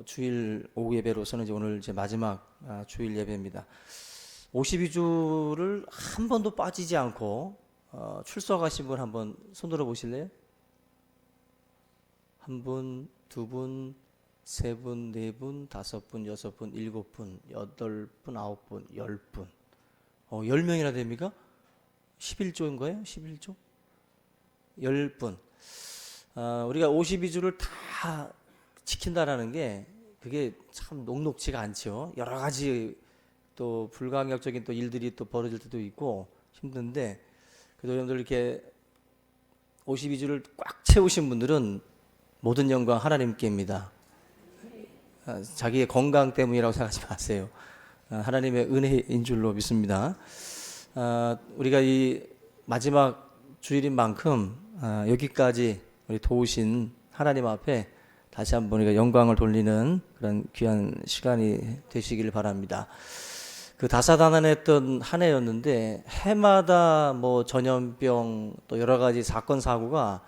주일 오후 예배로서는 이제 오늘 이제 마지막 주일 예배입니다. 52주를 한 번도 빠지지 않고 출석하신 분 한번 손 들어 보실래요? 한 분, 두 분, 세 분, 네 분, 다섯 분, 여섯 분, 일곱 분, 여덟 분, 아홉 분, 열 분. 10명이나 됩니까? 11조인 거예요? 11조? 10분. 우리가 52주를 다 지킨다라는 게 그게 참 녹록지가 않죠. 여러 가지 또 불가항력적인 또 일들이 또 벌어질 때도 있고 힘든데, 그래도 여러분들 이렇게 52주를 꽉 채우신 분들은 모든 영광 하나님께입니다. 자기의 건강 때문이라고 생각하지 마세요. 하나님의 은혜인 줄로 믿습니다. 우리가 이 마지막 주일인 만큼 여기까지 우리 도우신 하나님 앞에 다시 한번 우리가 영광을 돌리는 그런 귀한 시간이 되시길 바랍니다. 그 다사다난했던 한 해였는데 해마다 뭐 전염병 또 여러 가지 사건 사고가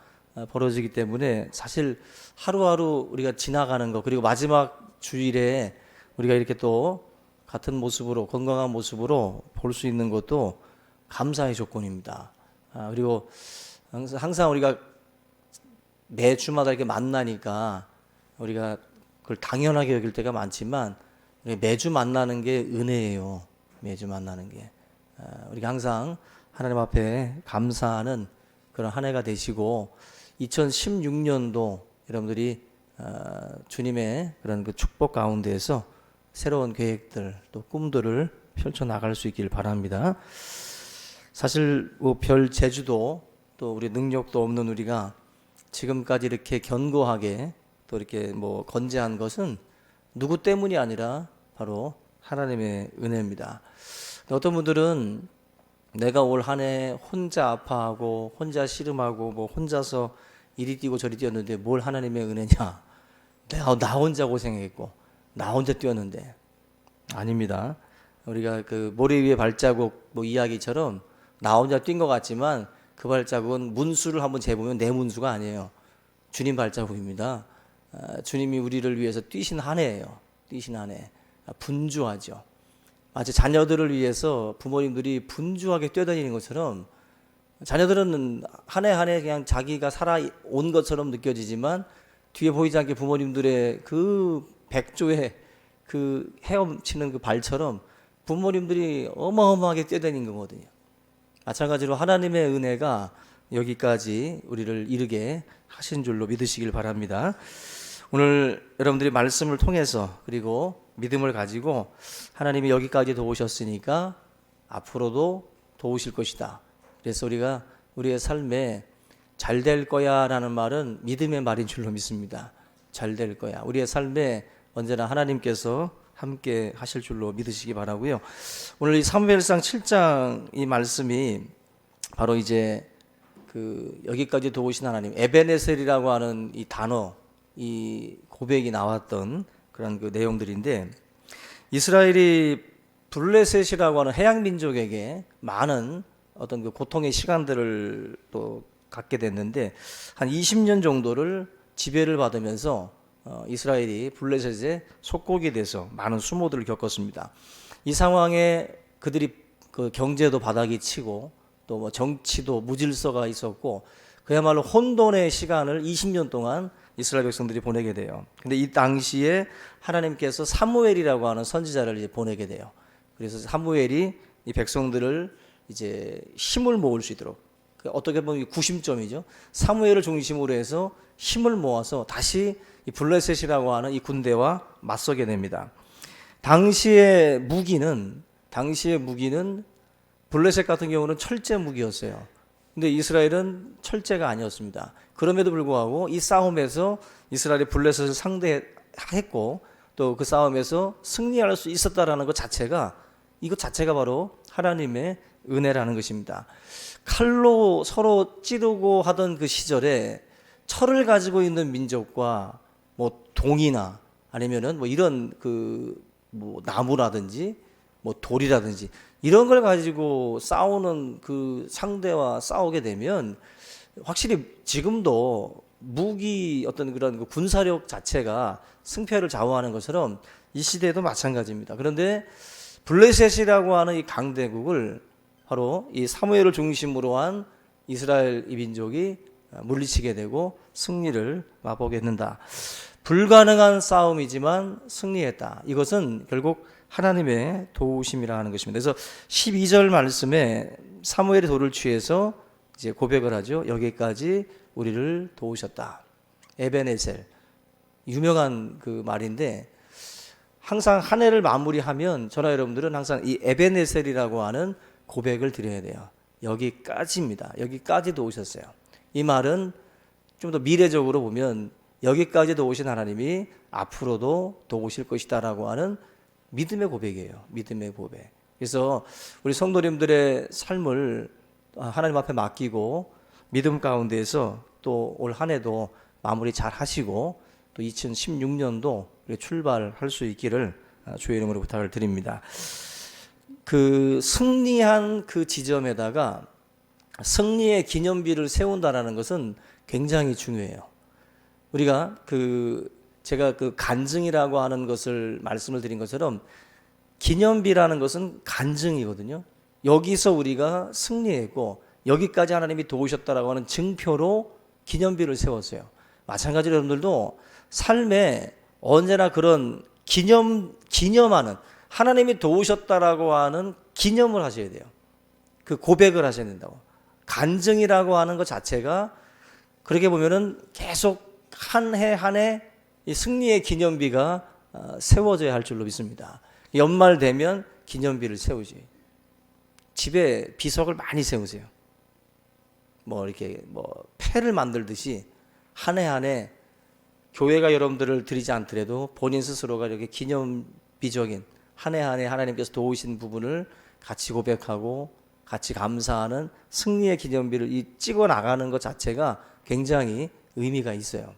벌어지기 때문에 사실 하루하루 우리가 지나가는 거, 그리고 마지막 주일에 우리가 이렇게 또 같은 모습으로 건강한 모습으로 볼 수 있는 것도 감사의 조건입니다. 그리고 항상 우리가 매주마다 이렇게 만나니까 우리가 그걸 당연하게 여길 때가 많지만 매주 만나는 게 은혜예요. 매주 만나는 게 우리가 항상 하나님 앞에 감사하는 그런 한 해가 되시고, 2016년도 여러분들이 주님의 그런 그 축복 가운데에서 새로운 계획들 또 꿈들을 펼쳐 나갈 수 있길 바랍니다. 사실 별 재주도 또 우리 능력도 없는 우리가 지금까지 이렇게 견고하게 또 이렇게 건재한 것은 누구 때문이 아니라 바로 하나님의 은혜입니다. 어떤 분들은 내가 올 한 해 혼자 아파하고 혼자 씨름하고 혼자서 이리 뛰고 저리 뛰었는데 뭘 하나님의 은혜냐, 나 혼자 고생했고 나 혼자 뛰었는데. 아닙니다. 우리가 그 모래 위에 발자국 이야기처럼 나 혼자 뛴 것 같지만 그 발자국은 문수를 한번 재보면 내 문수가 아니에요. 주님 발자국입니다. 주님이 우리를 위해서 뛰신 한 해예요. 뛰신 한 해. 분주하죠. 마치 자녀들을 위해서 부모님들이 분주하게 뛰어다니는 것처럼 자녀들은 한 해 한 해 그냥 자기가 살아온 것처럼 느껴지지만 뒤에 보이지 않게 부모님들의 그 백조의 그 헤엄치는 그 발처럼 부모님들이 어마어마하게 뛰어다니는 거거든요. 마찬가지로 하나님의 은혜가 여기까지 우리를 이르게 하신 줄로 믿으시길 바랍니다. 오늘 여러분들이 말씀을 통해서 그리고 믿음을 가지고 하나님이 여기까지 도우셨으니까 앞으로도 도우실 것이다. 그래서 우리가 우리의 삶에 잘 될 거야 라는 말은 믿음의 말인 줄로 믿습니다. 잘 될 거야. 우리의 삶에 언제나 하나님께서 함께 하실 줄로 믿으시기 바라고요. 오늘 이 사무엘상 7장 이 말씀이 바로 이제 여기까지 도우신 하나님, 에베네셀이라고 하는 이 단어, 이 고백이 나왔던 그런 그 내용들인데, 이스라엘이 블레셋이라고 하는 해양 민족에게 많은 어떤 그 고통의 시간들을 또 갖게 됐는데, 한 20년 정도를 지배를 받으면서 이스라엘이 블레셋의 속국이 돼서 많은 수모들을 겪었습니다. 이 상황에 그들이 그 경제도 바닥이 치고 또 정치도 무질서가 있었고 그야말로 혼돈의 시간을 20년 동안 이스라엘 백성들이 보내게 돼요. 근데 이 당시에 하나님께서 사무엘이라고 하는 선지자를 이제 보내게 돼요. 그래서 사무엘이 이 백성들을 이제 힘을 모을 수 있도록, 어떻게 보면 구심점이죠. 사무엘을 중심으로 해서 힘을 모아서 다시 이 블레셋이라고 하는 이 군대와 맞서게 됩니다. 당시의 무기는 블레셋 같은 경우는 철제 무기였어요. 근데 이스라엘은 철제가 아니었습니다. 그럼에도 불구하고 이 싸움에서 이스라엘이 블레셋을 상대했고 또 그 싸움에서 승리할 수 있었다라는 것 자체가, 이것 자체가 바로 하나님의 은혜라는 것입니다. 칼로 서로 찌르고 하던 그 시절에 철을 가지고 있는 민족과 동이나 아니면은 이런 나무라든지 돌이라든지 이런 걸 가지고 싸우는 그 상대와 싸우게 되면 확실히 지금도 무기 어떤 그런 그 군사력 자체가 승패를 좌우하는 것처럼 이 시대도 마찬가지입니다. 그런데 블레셋이라고 하는 이 강대국을 바로 이 사무엘을 중심으로 한 이스라엘 이 민족이 물리치게 되고 승리를 맛보게 된다. 불가능한 싸움이지만 승리했다. 이것은 결국 하나님의 도우심이라 하는 것입니다. 그래서 12절 말씀에 사무엘이 돌을 취해서 이제 고백을 하죠. 여기까지 우리를 도우셨다. 에베네셀. 유명한 그 말인데 항상 한 해를 마무리하면 저나 여러분들은 항상 이 에베네셀이라고 하는 고백을 드려야 돼요. 여기까지입니다. 여기까지 도우셨어요. 이 말은 좀 더 미래적으로 보면 여기까지 도우신 하나님이 앞으로도 도우실 것이다라고 하는 믿음의 고백이에요. 믿음의 고백. 그래서 우리 성도님들의 삶을 하나님 앞에 맡기고 믿음 가운데에서 또 올 한 해도 마무리 잘 하시고 또 2016년도 출발할 수 있기를 주의 이름으로 부탁을 드립니다. 그 승리한 그 지점에다가 승리의 기념비를 세운다라는 것은 굉장히 중요해요. 우리가 제가 그 간증이라고 하는 것을 말씀을 드린 것처럼 기념비라는 것은 간증이거든요. 여기서 우리가 승리했고 여기까지 하나님이 도우셨다라고 하는 증표로 기념비를 세웠어요. 마찬가지로 여러분들도 삶에 언제나 그런 기념하는 하나님이 도우셨다라고 하는 기념을 하셔야 돼요. 그 고백을 하셔야 된다고. 간증이라고 하는 것 자체가 그렇게 보면은 계속 한 해 한 해 이 승리의 기념비가 세워져야 할 줄로 믿습니다. 연말 되면 기념비를 세우지. 집에 비석을 많이 세우세요. 이렇게 패를 만들듯이 한 해 한 해 교회가 여러분들을 드리지 않더라도 본인 스스로가 이렇게 기념비적인 한 해 한 해 하나님께서 도우신 부분을 같이 고백하고 같이 감사하는 승리의 기념비를 찍어 나가는 것 자체가 굉장히 의미가 있어요.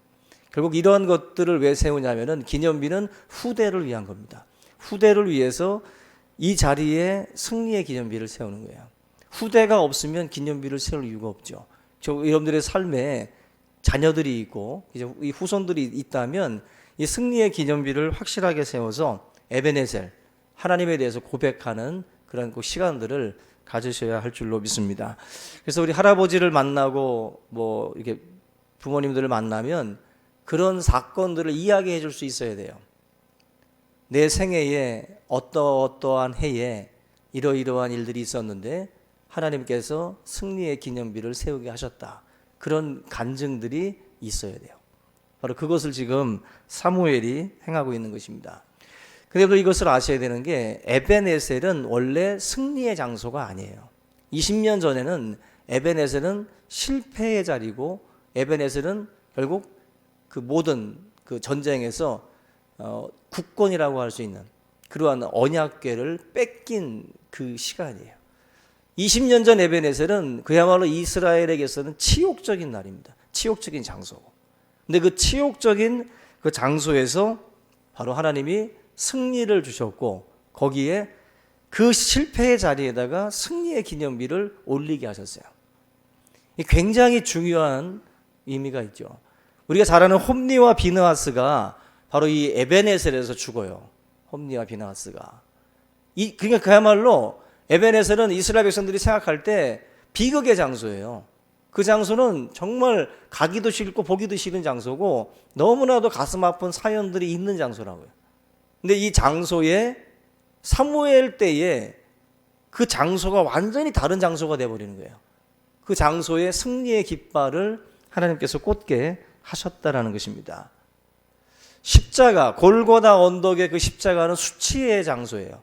결국 이러한 것들을 왜 세우냐면은 기념비는 후대를 위한 겁니다. 후대를 위해서 이 자리에 승리의 기념비를 세우는 거예요. 후대가 없으면 기념비를 세울 이유가 없죠. 여러분들의 삶에 자녀들이 있고 이제 이 후손들이 있다면 이 승리의 기념비를 확실하게 세워서 에베네셀 하나님에 대해서 고백하는 그런 시간들을 가지셔야 할 줄로 믿습니다. 그래서 우리 할아버지를 만나고 이렇게 부모님들을 만나면 그런 사건들을 이야기해 줄 수 있어야 돼요. 내 생애에 어떠한 해에 이러이러한 일들이 있었는데 하나님께서 승리의 기념비를 세우게 하셨다. 그런 간증들이 있어야 돼요. 바로 그것을 지금 사무엘이 행하고 있는 것입니다. 그런데 이것을 아셔야 되는 게 에베네셀은 원래 승리의 장소가 아니에요. 20년 전에는 에베네셀은 실패의 자리고 에베네셀은 결국 그 모든 그 전쟁에서 국권이라고 할 수 있는 그러한 언약궤를 뺏긴 그 시간이에요. 20년 전 에베네셀은 그야말로 이스라엘에게서는 치욕적인 날입니다. 치욕적인 장소고. 근데 그 치욕적인 그 장소에서 바로 하나님이 승리를 주셨고 거기에 그 실패의 자리에다가 승리의 기념비를 올리게 하셨어요. 굉장히 중요한 의미가 있죠. 우리가 잘 아는 홈리와 비느하스가 바로 이 에베네셀에서 죽어요. 홈리와 비느하스가. 그러니까 그야말로 에베네셀은 이스라엘 백성들이 생각할 때 비극의 장소예요. 그 장소는 정말 가기도 싫고 보기도 싫은 장소고 너무나도 가슴 아픈 사연들이 있는 장소라고요. 근데 이 장소에 사무엘 때에 그 장소가 완전히 다른 장소가 되어버리는 거예요. 그 장소에 승리의 깃발을 하나님께서 꽂게 하셨다라는 것입니다. 십자가, 골고다 언덕의 그 십자가는 수치의 장소예요.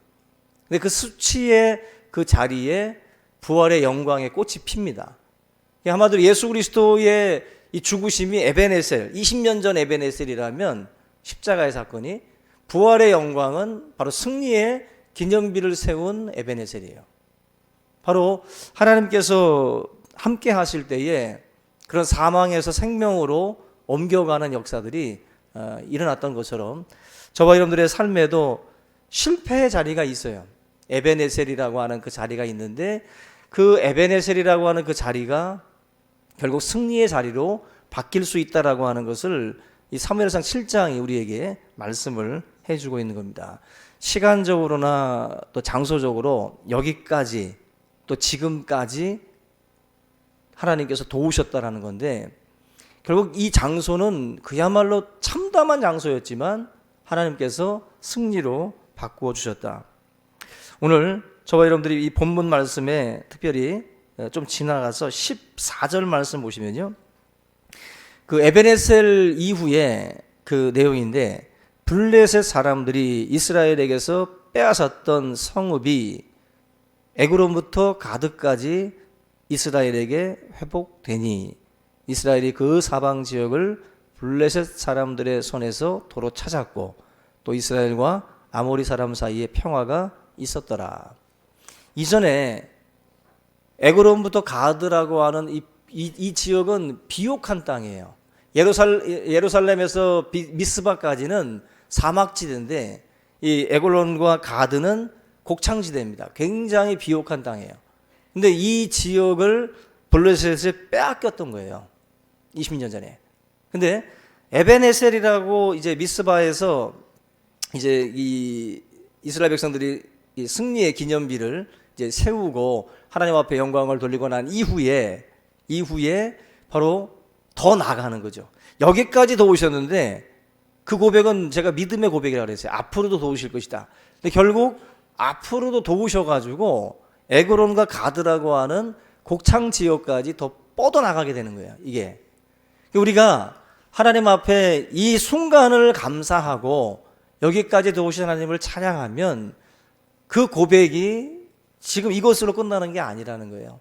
근데 그 수치의 그 자리에 부활의 영광의 꽃이 핍니다. 한마디로 예수 그리스도의 이 죽으심이 에베네셀, 20년 전 에베네셀이라면 십자가의 사건이 부활의 영광은 바로 승리의 기념비를 세운 에베네셀이에요. 바로 하나님께서 함께 하실 때에 그런 사망에서 생명으로 옮겨가는 역사들이 일어났던 것처럼 저와 여러분들의 삶에도 실패의 자리가 있어요. 에베네셀이라고 하는 그 자리가 있는데 그 에베네셀이라고 하는 그 자리가 결국 승리의 자리로 바뀔 수 있다라고 하는 것을 이 사무엘상 7장이 우리에게 말씀을 해주고 있는 겁니다. 시간적으로나 또 장소적으로 여기까지 또 지금까지 하나님께서 도우셨다라는 건데, 결국 이 장소는 그야말로 참담한 장소였지만 하나님께서 승리로 바꾸어 주셨다. 오늘 저와 여러분들이 이 본문 말씀에 특별히 좀 지나가서 14절 말씀 보시면요, 그 에베네셀 이후에 그 내용인데, 블레셋 사람들이 이스라엘에게서 빼앗았던 성읍이 에그론부터 가드까지 이스라엘에게 회복되니 이스라엘이 그 사방 지역을 블레셋 사람들의 손에서 도로 찾았고 또 이스라엘과 아모리 사람 사이에 평화가 있었더라. 이전에 에그론부터 가드라고 하는 이 지역은 비옥한 땅이에요. 예루살렘에서 미스바까지는 사막지대인데 이 에글론과 가드는 곡창지대입니다. 굉장히 비옥한 땅이에요. 근데 이 지역을 블레셋에 빼앗겼던 거예요. 20년 전에. 근데 에베네셀이라고 이제 미스바에서 이제 이 이스라엘 백성들이 이 승리의 기념비를 이제 세우고 하나님 앞에 영광을 돌리고 난 이후에 바로 더 나아가는 거죠. 여기까지 도우셨는데 그 고백은 제가 믿음의 고백이라고 그랬어요. 앞으로도 도우실 것이다. 근데 결국 앞으로도 도우셔가지고 에그론과 가드라고 하는 곡창 지역까지 더 뻗어나가게 되는 거예요. 이게 우리가 하나님 앞에 이 순간을 감사하고 여기까지 도우신 하나님을 찬양하면 그 고백이 지금 이것으로 끝나는 게 아니라는 거예요.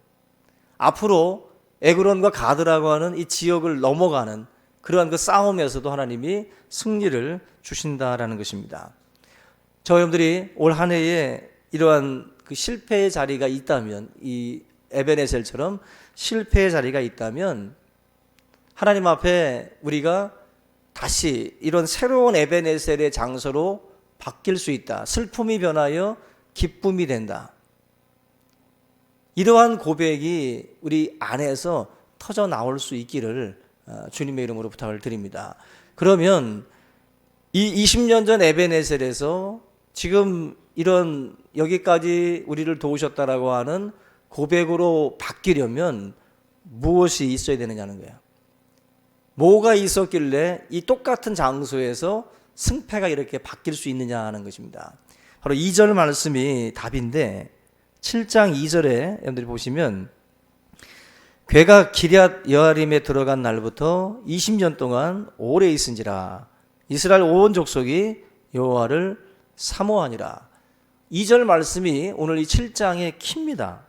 앞으로 에그론과 가드라고 하는 이 지역을 넘어가는 그러한 그 싸움에서도 하나님이 승리를 주신다라는 것입니다. 저 여러분들이 올 한 해에 이러한 그 실패의 자리가 있다면, 이 에베네셀처럼 실패의 자리가 있다면 하나님 앞에 우리가 다시 이런 새로운 에베네셀의 장소로 바뀔 수 있다. 슬픔이 변하여 기쁨이 된다. 이러한 고백이 우리 안에서 터져 나올 수 있기를 주님의 이름으로 부탁을 드립니다. 그러면 이 20년 전 에베네셀에서 지금 이런 여기까지 우리를 도우셨다라고 하는 고백으로 바뀌려면 무엇이 있어야 되느냐는 거예요. 뭐가 있었길래 이 똑같은 장소에서 승패가 이렇게 바뀔 수 있느냐 하는 것입니다. 바로 2절 말씀이 답인데 7장 2절에 여러분들이 보시면 괴가 기럇 여아림에 들어간 날부터 20년 동안 오래 있은지라 이스라엘 온 족속이 여호와를 사모하니라. 2절 말씀이 오늘 이 7장의 키입니다.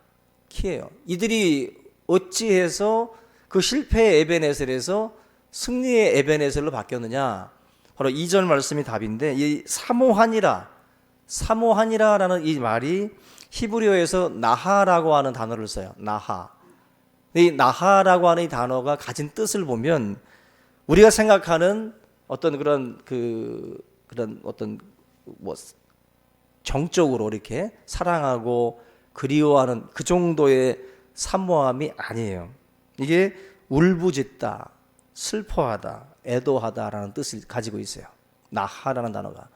키예요. 이들이 어찌해서 그 실패의 에베네셀에서 승리의 에베네셀로 바뀌었느냐? 바로 2절 말씀이 답인데, 이 사모하니라라는 이 말이 히브리어에서 나하라고 하는 단어를 써요. 나하. 이 나하라고 하는 이 단어가 가진 뜻을 보면 우리가 생각하는 어떤 그런 어떤 뭐 정적으로 이렇게 사랑하고 그리워하는 그 정도의 사모함이 아니에요. 이게 울부짖다, 슬퍼하다, 애도하다라는 뜻을 가지고 있어요. 나하라는 단어가.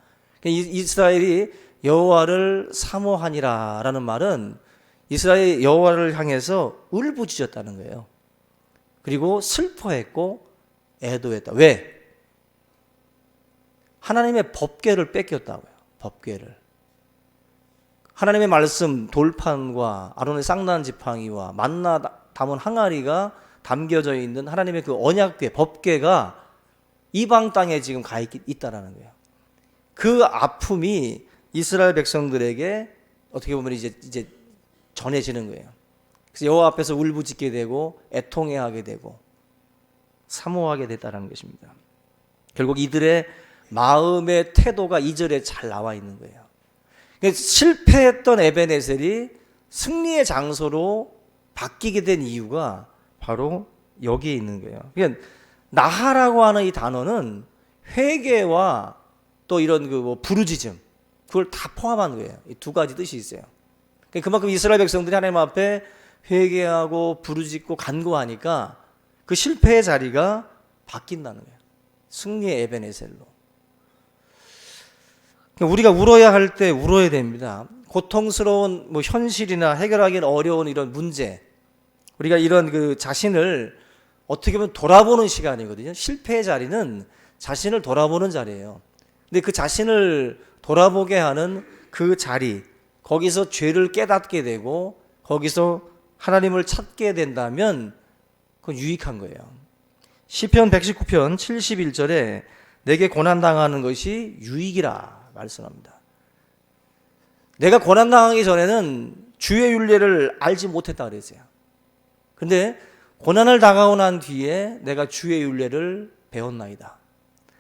이스라엘이 여호와를 사모하니라라는 말은 이스라엘 여호와를 향해서 울부짖었다는 거예요. 그리고 슬퍼했고 애도했다. 왜? 하나님의 법궤를 뺏겼다고요. 법궤를. 하나님의 말씀 돌판과 아론의 쌍난 지팡이와 만나 담은 항아리가 담겨져 있는 하나님의 그 언약궤, 법궤가 이방 땅에 지금 가 있다라는 거예요. 그 아픔이 이스라엘 백성들에게 어떻게 보면 이제 전해지는 거예요. 그래서 여호와 앞에서 울부짖게 되고 애통해하게 되고 사모하게 됐다는 것입니다. 결국 이들의 마음의 태도가 2절에 잘 나와 있는 거예요. 실패했던 에베네셀이 승리의 장소로 바뀌게 된 이유가 바로 여기에 있는 거예요. 그러니까 나하라고 하는 이 단어는 회개와 또 이런 그 부르짖음, 그걸 다 포함한 거예요. 이 두 가지 뜻이 있어요. 그만큼 이스라엘 백성들이 하나님 앞에 회개하고 부르짖고 간구하니까 그 실패의 자리가 바뀐다는 거예요. 승리의 에베네셀로. 우리가 울어야 할 때 울어야 됩니다. 고통스러운 현실이나 해결하기는 어려운 이런 문제, 우리가 이런 그 자신을 어떻게 보면 돌아보는 시간이거든요. 실패의 자리는 자신을 돌아보는 자리예요. 근데 그 자신을 돌아보게 하는 그 자리, 거기서 죄를 깨닫게 되고 거기서 하나님을 찾게 된다면 그건 유익한 거예요. 시편 119편 71절에 내게 고난당하는 것이 유익이라 말씀합니다. 내가 고난당하기 전에는 주의 윤례를 알지 못했다 그랬어요. 근데 고난을 당하고 난 뒤에 내가 주의 윤례를 배웠나이다.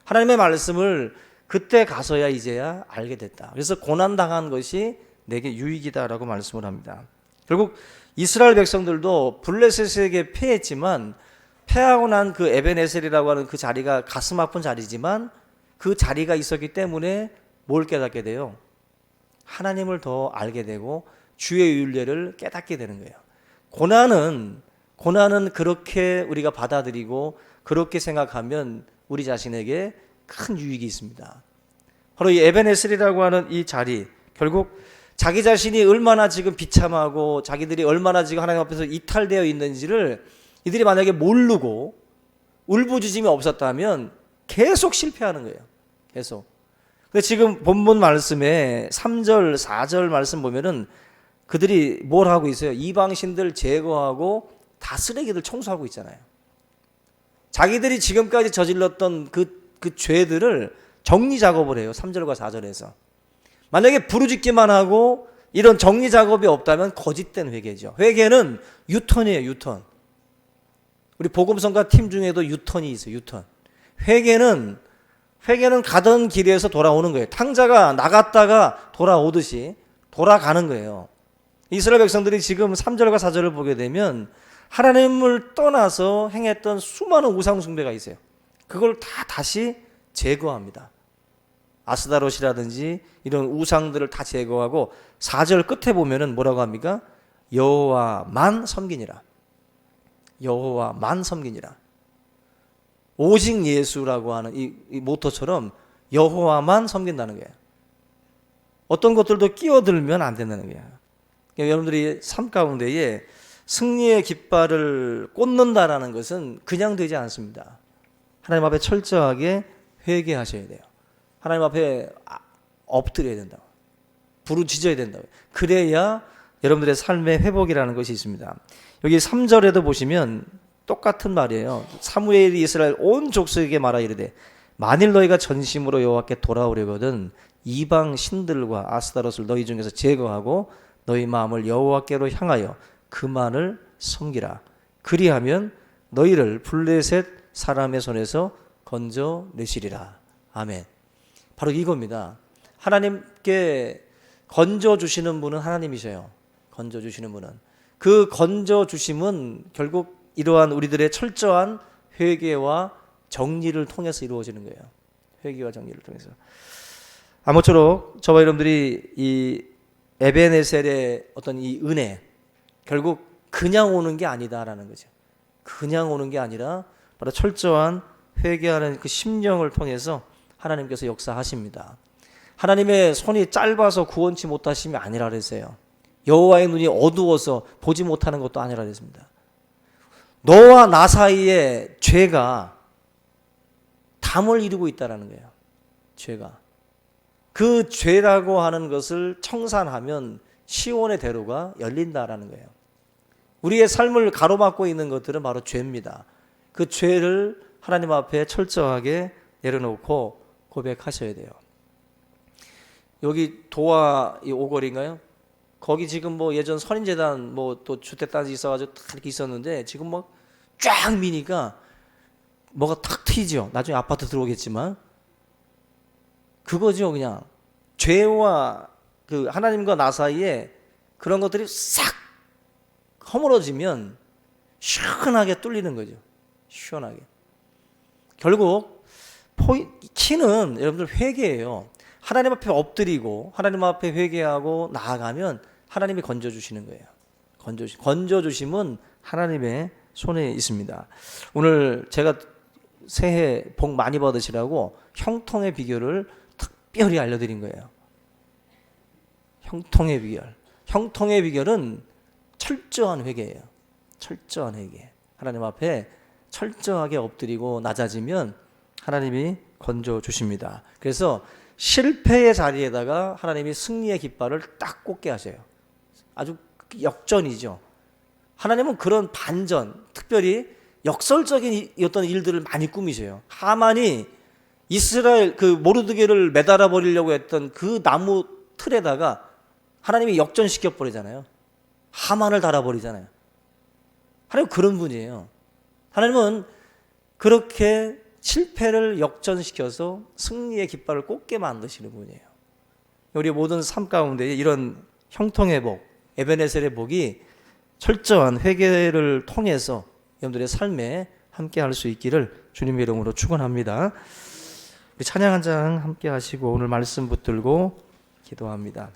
하나님의 말씀을 그때 가서야 이제야 알게 됐다. 그래서 고난당한 것이 내게 유익이다라고 말씀을 합니다. 결국 이스라엘 백성들도 블레셋에게 패했지만 패하고 난 그 에베네셀이라고 하는 그 자리가 가슴 아픈 자리지만 그 자리가 있었기 때문에 뭘 깨닫게 돼요? 하나님을 더 알게 되고 주의 윤례를 깨닫게 되는 거예요. 고난은 그렇게 우리가 받아들이고 그렇게 생각하면 우리 자신에게 큰 유익이 있습니다. 바로 이 에베네셀이라고 하는 이 자리, 결국 자기 자신이 얼마나 지금 비참하고 자기들이 얼마나 지금 하나님 앞에서 이탈되어 있는지를 이들이 만약에 모르고 울부짖음이 없었다면 계속 실패하는 거예요. 계속. 근데 지금 본문 말씀에 3절, 4절 말씀 보면은 그들이 뭘 하고 있어요? 이방신들 제거하고 다 쓰레기들 청소하고 있잖아요. 자기들이 지금까지 저질렀던 그 죄들을 정리 작업을 해요. 3절과 4절에서. 만약에 부르짖기만 하고 이런 정리 작업이 없다면 거짓된 회개죠. 회개는 유턴이에요. 유턴. 우리 복음성가 팀 중에도 유턴이 있어요. 유턴. 회개는 가던 길에서 돌아오는 거예요. 탕자가 나갔다가 돌아오듯이 돌아가는 거예요. 이스라엘 백성들이 지금 3절과 4절을 보게 되면 하나님을 떠나서 행했던 수많은 우상 숭배가 있어요. 그걸 다 다시 제거합니다. 아스다롯이라든지 이런 우상들을 다 제거하고 4절 끝에 보면은 뭐라고 합니까? 여호와만 섬기니라. 여호와만 섬기니라. 오직 예수라고 하는 이 모토처럼 여호와만 섬긴다는 거예요. 어떤 것들도 끼어들면 안 된다는 거예요. 그러니까 여러분들이 삶 가운데에 승리의 깃발을 꽂는다라는 것은 그냥 되지 않습니다. 하나님 앞에 철저하게 회개하셔야 돼요. 하나님 앞에 엎드려야 된다고. 부르짖어야 된다고. 그래야 여러분들의 삶의 회복이라는 것이 있습니다. 여기 3절에도 보시면 똑같은 말이에요. 사무엘이 이스라엘 온 족속에게 말하 이르되 만일 너희가 전심으로 여호와께 돌아오려거든 이방 신들과 아스타롯을 너희 중에서 제거하고 너희 마음을 여호와께로 향하여 그만을 섬기라. 그리하면 너희를 블레셋 사람의 손에서 건져내시리라. 아멘. 바로 이겁니다. 하나님께 건져주시는 분은 하나님이셔요. 건져주시는 분은. 그 건져주심은 결국 이러한 우리들의 철저한 회개와 정리를 통해서 이루어지는 거예요. 회개와 정리를 통해서. 아무쪼록 저와 여러분들이 이 에베네셀의 어떤 이 은혜, 결국 그냥 오는 게 아니다라는 거죠. 그냥 오는 게 아니라 바로 철저한 회개하는 그 심령을 통해서 하나님께서 역사하십니다. 하나님의 손이 짧아서 구원치 못하심이 아니라 그랬어요. 여호와의 눈이 어두워서 보지 못하는 것도 아니라 그랬습니다. 너와 나 사이에 죄가 담을 이루고 있다는 거예요. 죄가. 그 죄라고 하는 것을 청산하면 시온의 대로가 열린다라는 거예요. 우리의 삶을 가로막고 있는 것들은 바로 죄입니다. 그 죄를 하나님 앞에 철저하게 내려놓고 고백하셔야 돼요. 여기 도화 이 오거리인가요? 거기 지금 뭐 예전 선인재단 뭐 또 주택단지 있어가지고 다 이렇게 있었는데 지금 막 쫙 미니까 뭐가 탁 트이죠. 나중에 아파트 들어오겠지만 그거죠. 그냥 죄와 그 하나님과 나 사이에 그런 것들이 싹 허물어지면 시원하게 뚫리는 거죠. 시원하게. 결국 키는 여러분들 회개예요. 하나님 앞에 엎드리고 하나님 앞에 회개하고 나아가면 하나님이 건져주시는 거예요. 건져주심은 하나님의 손에 있습니다. 오늘 제가 새해 복 많이 받으시라고 형통의 비결을 특별히 알려드린 거예요. 형통의 비결. 형통의 비결은 철저한 회개예요. 철저한 회개. 하나님 앞에 철저하게 엎드리고 낮아지면 하나님이 건져 주십니다. 그래서 실패의 자리에다가 하나님이 승리의 깃발을 딱 꽂게 하세요. 아주 역전이죠. 하나님은 그런 반전, 특별히 역설적인 어떤 일들을 많이 꾸미세요. 하만이 이스라엘 그 모르드게를 매달아 버리려고 했던 그 나무 틀에다가 하나님이 역전시켜 버리잖아요. 하만을 달아버리잖아요. 하나님 그런 분이에요. 하나님은 그렇게 실패를 역전시켜서 승리의 깃발을 꽂게 만드시는 분이에요. 우리 모든 삶 가운데 이런 형통의 복, 에베네셀의 복이 철저한 회개를 통해서 여러분들의 삶에 함께 할 수 있기를 주님의 이름으로 축원합니다. 찬양 한 장 함께 하시고 오늘 말씀 붙들고 기도합니다.